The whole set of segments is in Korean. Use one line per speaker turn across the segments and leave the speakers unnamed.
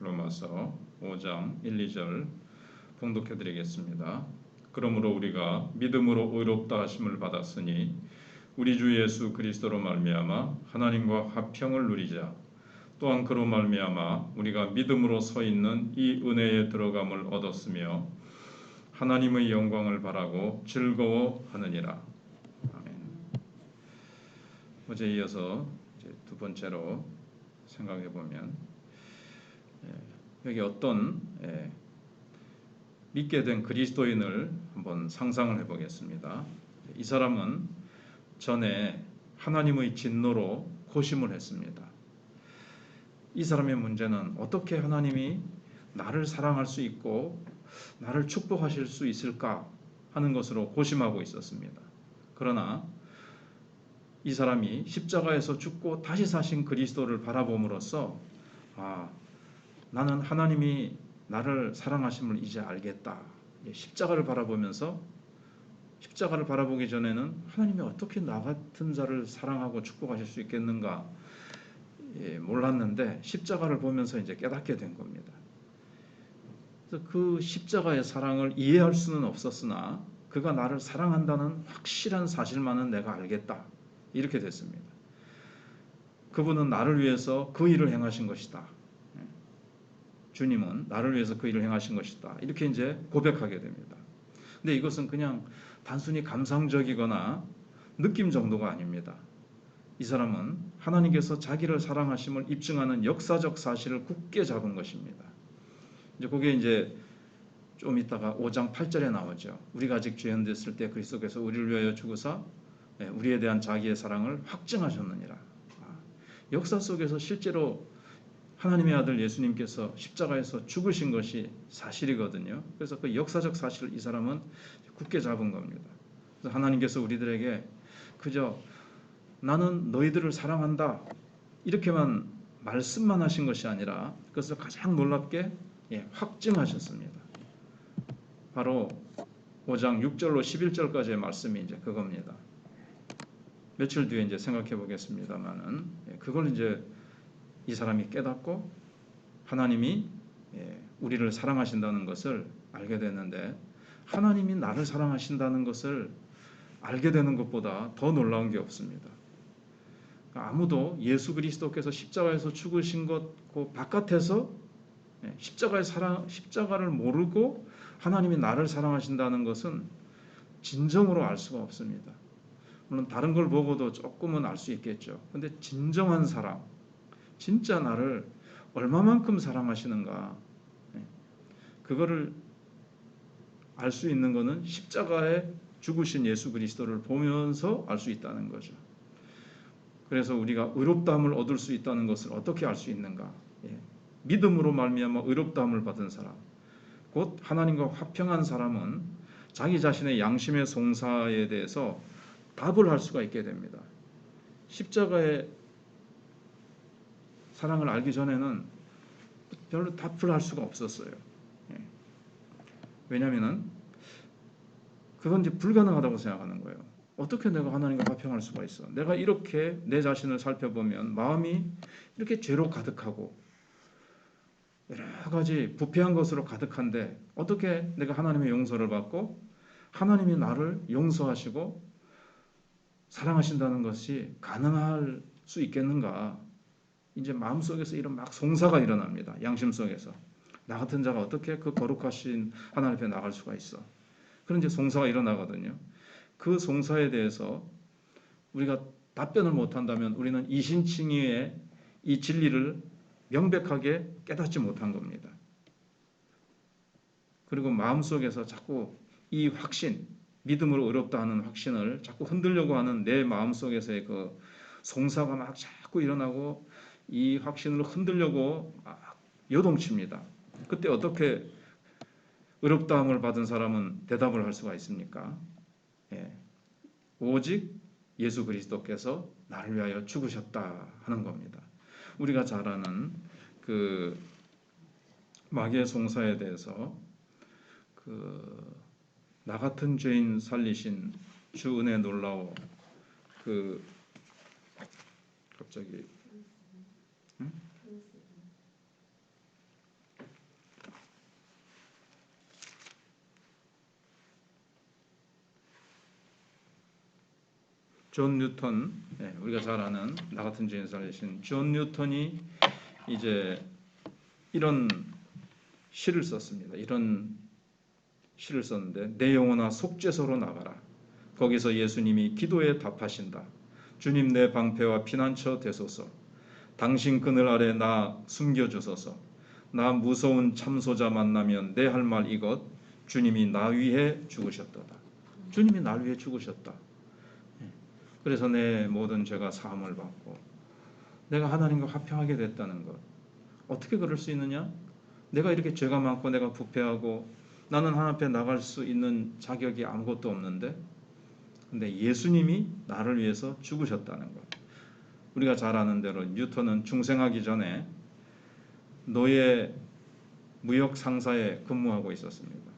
로마서 5장 1, 2절 봉독해 드리겠습니다. 그러므로 우리가 믿음으로 의롭다 하심을 받았으니 우리 주 예수 그리스도로 말미암아 하나님과 화평을 누리자. 또한 그로 말미암아 우리가 믿음으로 서 있는 이 은혜에 들어감을 얻었으며 하나님의 영광을 바라고 즐거워하느니라. 아멘. 어제 이어서 이제 두 번째로 생각해 보면 여기 어떤 믿게 된 그리스도인을 한번 상상을 해보겠습니다. 이 사람은 전에 하나님의 진노로 고심을 했습니다. 이 사람의 문제는 어떻게 하나님이 나를 사랑할 수 있고 나를 축복하실 수 있을까 하는 것으로 고심하고 있었습니다. 그러나 이 사람이 십자가에서 죽고 다시 사신 그리스도를 바라봄으로써 나는 하나님이 나를 사랑하심을 이제 알겠다. 십자가를 바라보면서 십자가를 바라보기 전에는 하나님이 어떻게 나 같은 자를 사랑하고 축복하실 수 있겠는가 몰랐는데 십자가를 보면서 이제 깨닫게 된 겁니다. 그래서 그 십자가의 사랑을 이해할 수는 없었으나 그가 나를 사랑한다는 확실한 사실만은 내가 알겠다. 이렇게 됐습니다. 그분은 나를 위해서 그 일을 행하신 것이다. 주님은 나를 위해서 그 일을 행하신 것이다. 이렇게 이제 고백하게 됩니다. 근데 이것은 그냥 단순히 감상적이거나 느낌 정도가 아닙니다. 이 사람은 하나님께서 자기를 사랑하심을 입증하는 역사적 사실을 굳게 잡은 것입니다. 이제 그게 이제 좀 이따가 5장 8절에 나오죠. 우리가 아직 죄인됐을 때 그리스도께서 우리를 위하여 죽으사 우리에 대한 자기의 사랑을 확증하셨느니라. 역사 속에서 실제로 하나님의 아들 예수님께서 십자가에서 죽으신 것이 사실이거든요. 그래서 그 역사적 사실을 이 사람은 굳게 잡은 겁니다. 그래서 하나님께서 우리들에게 그저 나는 너희들을 사랑한다 이렇게만 말씀만 하신 것이 아니라 그것을 가장 놀랍게 확증하셨습니다. 바로 5장 6절로 11절까지의 말씀이 이제 그겁니다. 며칠 뒤에 이제 생각해 보겠습니다만은 그걸 이제 이 사람이 깨닫고 하나님이 우리를 사랑하신다는 것을 알게 됐는데 하나님이 나를 사랑하신다는 것을 알게 되는 것보다 더 놀라운 게 없습니다. 아무도 예수 그리스도께서 십자가에서 죽으신 것 그 바깥에서 십자가를 모르고 하나님이 나를 사랑하신다는 것은 진정으로 알 수가 없습니다. 물론 다른 걸 보고도 조금은 알 수 있겠죠. 근데 진정한 사랑, 진짜 나를 얼마만큼 사랑하시는가, 그거를 알 수 있는 것은 십자가에 죽으신 예수 그리스도를 보면서 알 수 있다는 거죠. 그래서 우리가 의롭다함을 얻을 수 있다는 것을 어떻게 알 수 있는가? 믿음으로 말미암아 의롭다함을 받은 사람, 곧 하나님과 화평한 사람은 자기 자신의 양심의 송사에 대해서 답을 할 수가 있게 됩니다. 십자가의 사랑을 알기 전에는 별로 답을 할 수가 없었어요. 왜냐하면은 그건 이제 불가능하다고 생각하는 거예요. 어떻게 내가 하나님과 화평할 수가 있어? 내가 이렇게 내 자신을 살펴보면 마음이 이렇게 죄로 가득하고 여러 가지 부패한 것으로 가득한데 어떻게 내가 하나님의 용서를 받고 하나님이 나를 용서하시고 사랑하신다는 것이 가능할 수 있겠는가? 이제 마음속에서 이런 막 송사가 일어납니다. 양심 속에서. 나 같은 자가 어떻게 그 거룩하신 하나님 앞에 나갈 수가 있어? 그런 이제 송사가 일어나거든요. 그 송사에 대해서 우리가 답변을 못한다면 우리는 이신칭의의 이 진리를 명백하게 깨닫지 못한 겁니다. 그리고 마음속에서 자꾸 이 확신, 믿음으로 의롭다 하는 확신을 자꾸 흔들려고 하는 내 마음속에서의 그 송사가 막 자꾸 일어나고 이 확신을 흔들려고 막 요동칩니다. 그때 어떻게 의롭다함을 받은 사람은 대답을 할 수가 있습니까? 오직 예수 그리스도께서 나를 위하여 죽으셨다 하는 겁니다. 우리가 잘 아는 그 마귀의 송사에 대해서 나 같은 죄인 살리신 주 은혜 놀라워 갑자기 존 뉴턴, 우리가 잘 아는 나 같은 죄인 살리신 존 뉴턴이 이제 이런 시를 썼습니다. 이런 시를 썼는데, 내 영혼아 속죄소로 나가라. 거기서 예수님이 기도에 답하신다. 주님, 내 방패와 피난처 되소서. 당신 그늘 아래 나 숨겨주소서. 나 무서운 참소자 만나면 내 할 말 이것. 주님이 나 위해 죽으셨도다. 주님이 날 위해 죽으셨다. 그래서 내 모든 죄가 사함을 받고 내가 하나님과 화평하게 됐다는 것. 어떻게 그럴 수 있느냐? 내가 이렇게 죄가 많고 내가 부패하고 나는 하나님 앞에 나갈 수 있는 자격이 아무것도 없는데, 근데 예수님이 나를 위해서 죽으셨다는 것. 우리가 잘 아는 대로 뉴턴은 중생하기 전에 노예 무역 상사에 근무하고 있었습니다.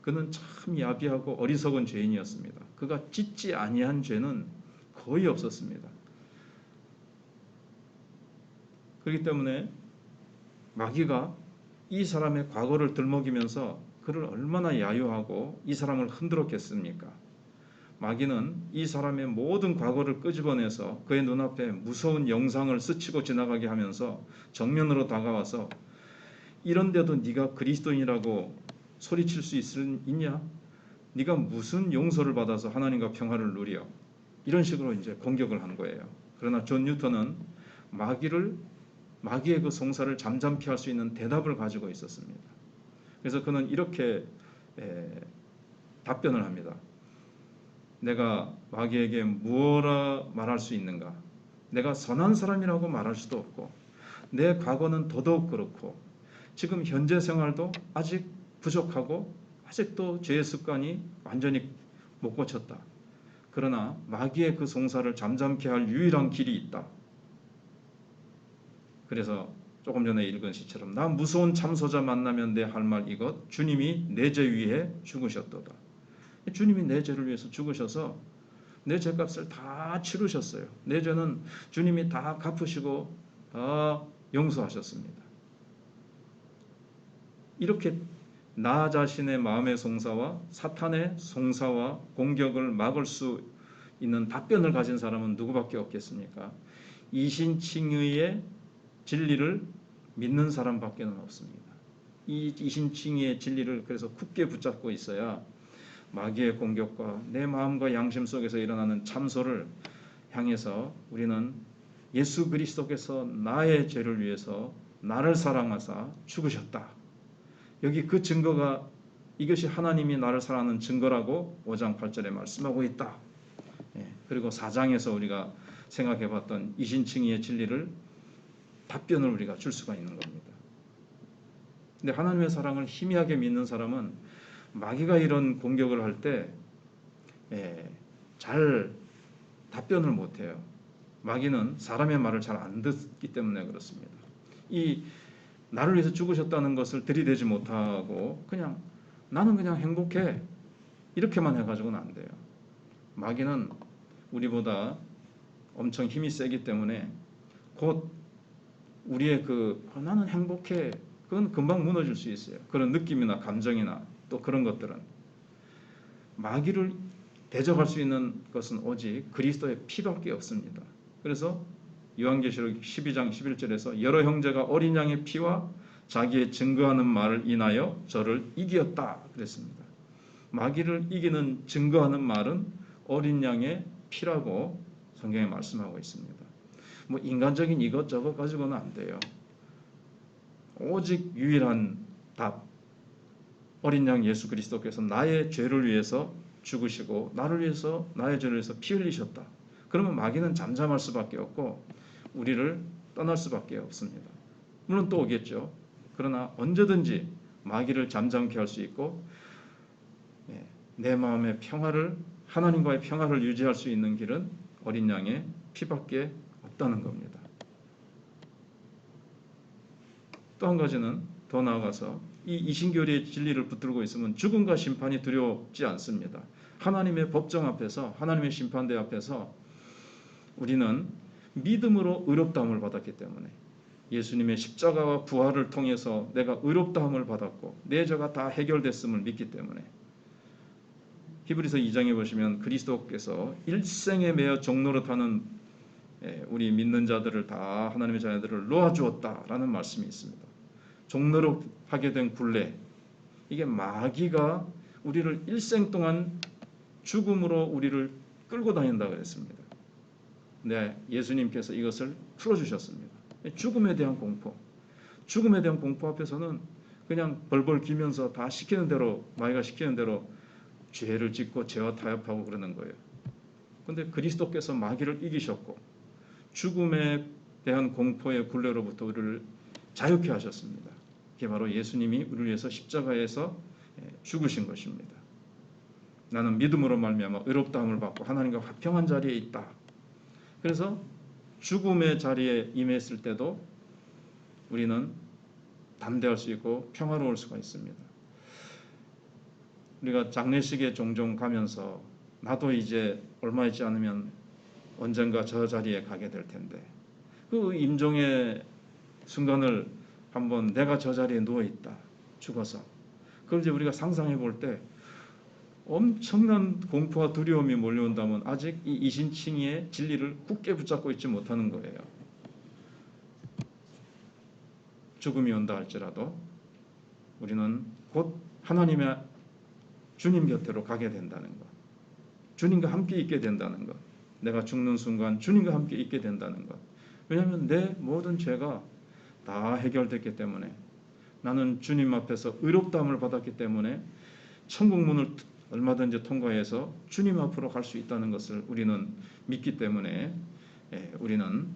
그는 참 야비하고 어리석은 죄인이었습니다. 그가 짓지 아니한 죄는 거의 없었습니다. 그렇기 때문에 마귀가 이 사람의 과거를 들먹이면서 그를 얼마나 야유하고 이 사람을 흔들었겠습니까? 마귀는 이 사람의 모든 과거를 끄집어내서 그의 눈앞에 무서운 영상을 스치고 지나가게 하면서 정면으로 다가와서, 이런데도 네가 그리스도인이라고 소리칠 수 있냐? 네가 무슨 용서를 받아서 하나님과 평화를 누려? 이런 식으로 이제 공격을 한 거예요. 그러나 존 뉴턴은 마귀의 그 송사를 잠잠케 할 수 있는 대답을 가지고 있었습니다. 그래서 그는 이렇게 답변을 합니다. 내가 마귀에게 무엇라 말할 수 있는가? 내가 선한 사람이라고 말할 수도 없고 내 과거는 더더욱 그렇고 지금 현재 생활도 아직 부족하고 아직도 죄의 습관이 완전히 못 고쳤다. 그러나 마귀의 그 송사를 잠잠케 할 유일한 길이 있다. 그래서 조금 전에 읽은 시처럼 나 무서운 참소자 만나면 내 할 말 이것. 주님이 내 죄 위해 죽으셨도다. 주님이 내 죄를 위해서 죽으셔서 내 죄값을 다 치르셨어요. 내 죄는 주님이 다 갚으시고 다 용서하셨습니다. 이렇게 나 자신의 마음의 송사와 사탄의 송사와 공격을 막을 수 있는 답변을 가진 사람은 누구밖에 없겠습니까? 이신칭의의 진리를 믿는 사람밖에는 없습니다. 이 이신칭의의 진리를 그래서 굳게 붙잡고 있어야 마귀의 공격과 내 마음과 양심 속에서 일어나는 참소를 향해서 우리는 예수 그리스도께서 나의 죄를 위해서 나를 사랑하사 죽으셨다. 여기 그 증거가, 이것이 하나님이 나를 사랑하는 증거라고 5장 8절에 말씀하고 있다. 그리고 4장에서 우리가 생각해봤던 이신칭의의 진리를 답변을 우리가 줄 수가 있는 겁니다. 근데 하나님의 사랑을 희미하게 믿는 사람은 마귀가 이런 공격을 할 때 잘 답변을 못해요. 마귀는 사람의 말을 잘 안 듣기 때문에 그렇습니다. 이 나를 위해서 죽으셨다는 것을 들이대지 못하고 그냥 나는 그냥 행복해 이렇게만 해가지고는 안 돼요. 마귀는 우리보다 엄청 힘이 세기 때문에 곧 우리의 나는 행복해, 그건 금방 무너질 수 있어요. 그런 느낌이나 감정이나 또 그런 것들은 마귀를 대적할 수 있는 것은 오직 그리스도의 피밖에 없습니다. 그래서 요한계시록 12장 11절에서 여러 형제가 어린 양의 피와 자기의 증거하는 말을 인하여 저를 이겼다 그랬습니다. 마귀를 이기는 증거하는 말은 어린 양의 피라고 성경에 말씀하고 있습니다. 뭐 인간적인 이것저것 가지고는 안 돼요. 오직 유일한 답, 어린 양 예수 그리스도께서 나의 죄를 위해서 죽으시고 나를 위해서, 나의 죄를 위해서 피 흘리셨다. 그러면 마귀는 잠잠할 수밖에 없고 우리를 떠날 수밖에 없습니다. 물론 또 오겠죠. 그러나 언제든지 마귀를 잠잠케 할 수 있고 내 마음의 평화를, 하나님과의 평화를 유지할 수 있는 길은 어린 양의 피밖에 없다는 겁니다. 또 한 가지는 더 나아가서 이 이신교리의 진리를 붙들고 있으면 죽음과 심판이 두렵지 않습니다. 하나님의 법정 앞에서, 하나님의 심판대 앞에서 우리는 믿음으로 의롭다함을 받았기 때문에, 예수님의 십자가와 부활을 통해서 내가 의롭다함을 받았고 내 죄가 다 해결됐음을 믿기 때문에 히브리서 2장에 보시면 그리스도께서 일생에 매여 종노릇하는 우리 믿는 자들을 다 하나님의 자녀들을 놓아주었다라는 말씀이 있습니다. 종노릇하게 된 굴레, 이게 마귀가 우리를 일생 동안 죽음으로 우리를 끌고 다닌다고 했습니다. 네, 예수님께서 이것을 풀어주셨습니다. 죽음에 대한 공포, 죽음에 대한 공포 앞에서는 그냥 벌벌 기면서 다 시키는 대로, 마귀가 시키는 대로 죄를 짓고 죄와 타협하고 그러는 거예요. 그런데 그리스도께서 마귀를 이기셨고 죽음에 대한 공포의 굴레로부터 우리를 자유케 하셨습니다. 그게 바로 예수님이 우리를 위해서 십자가에서 죽으신 것입니다. 나는 믿음으로 말미암아 의롭다함을 받고 하나님과 화평한 자리에 있다. 그래서 죽음의 자리에 임했을 때도 우리는 담대할 수 있고 평화로울 수가 있습니다. 우리가 장례식에 종종 가면서 나도 이제 얼마 있지 않으면 언젠가 저 자리에 가게 될 텐데 그 임종의 순간을 한번 내가 저 자리에 누워있다. 죽어서. 그걸 이제 우리가 상상해 볼 때 엄청난 공포와 두려움이 몰려온다면 아직 이 이신칭의의 진리를 굳게 붙잡고 있지 못하는 거예요. 죽음이 온다 할지라도 우리는 곧 하나님의 주님 곁으로 가게 된다는 것. 주님과 함께 있게 된다는 것. 내가 죽는 순간 주님과 함께 있게 된다는 것. 왜냐하면 내 모든 죄가 다 해결됐기 때문에 나는 주님 앞에서 의롭다함을 받았기 때문에 천국 문을 얼마든지 통과해서 주님 앞으로 갈 수 있다는 것을 우리는 믿기 때문에 우리는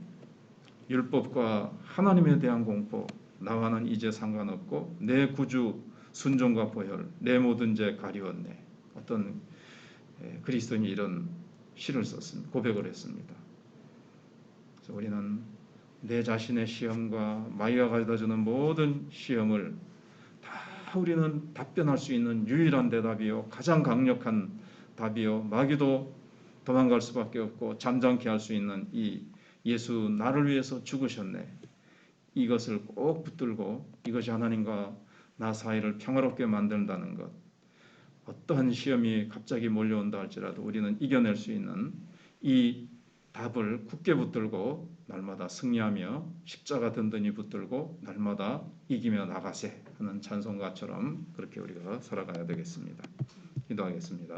율법과 하나님에 대한 공포, 나와는 이제 상관없고 내 구주 순종과 보혈, 내 모든 죄 가리웠네. 어떤 그리스도인이 이런 시를 썼습니다. 고백을 했습니다. 그래서 우리는 내 자신의 시험과 마귀가 가져다주는 모든 시험을 다 우리는 답변할 수 있는 유일한 대답이요, 가장 강력한 답이요, 마귀도 도망갈 수밖에 없고 잠잠케 할 수 있는 이 예수 나를 위해서 죽으셨네. 이것을 꼭 붙들고 이것이 하나님과 나 사이를 평화롭게 만든다는 것. 어떠한 시험이 갑자기 몰려온다 할지라도 우리는 이겨낼 수 있는 이 답을 굳게 붙들고 날마다 승리하며 십자가 든든히 붙들고 날마다 이기며 나가세 하는 찬송가처럼 그렇게 우리가 살아가야 되겠습니다. 기도하겠습니다.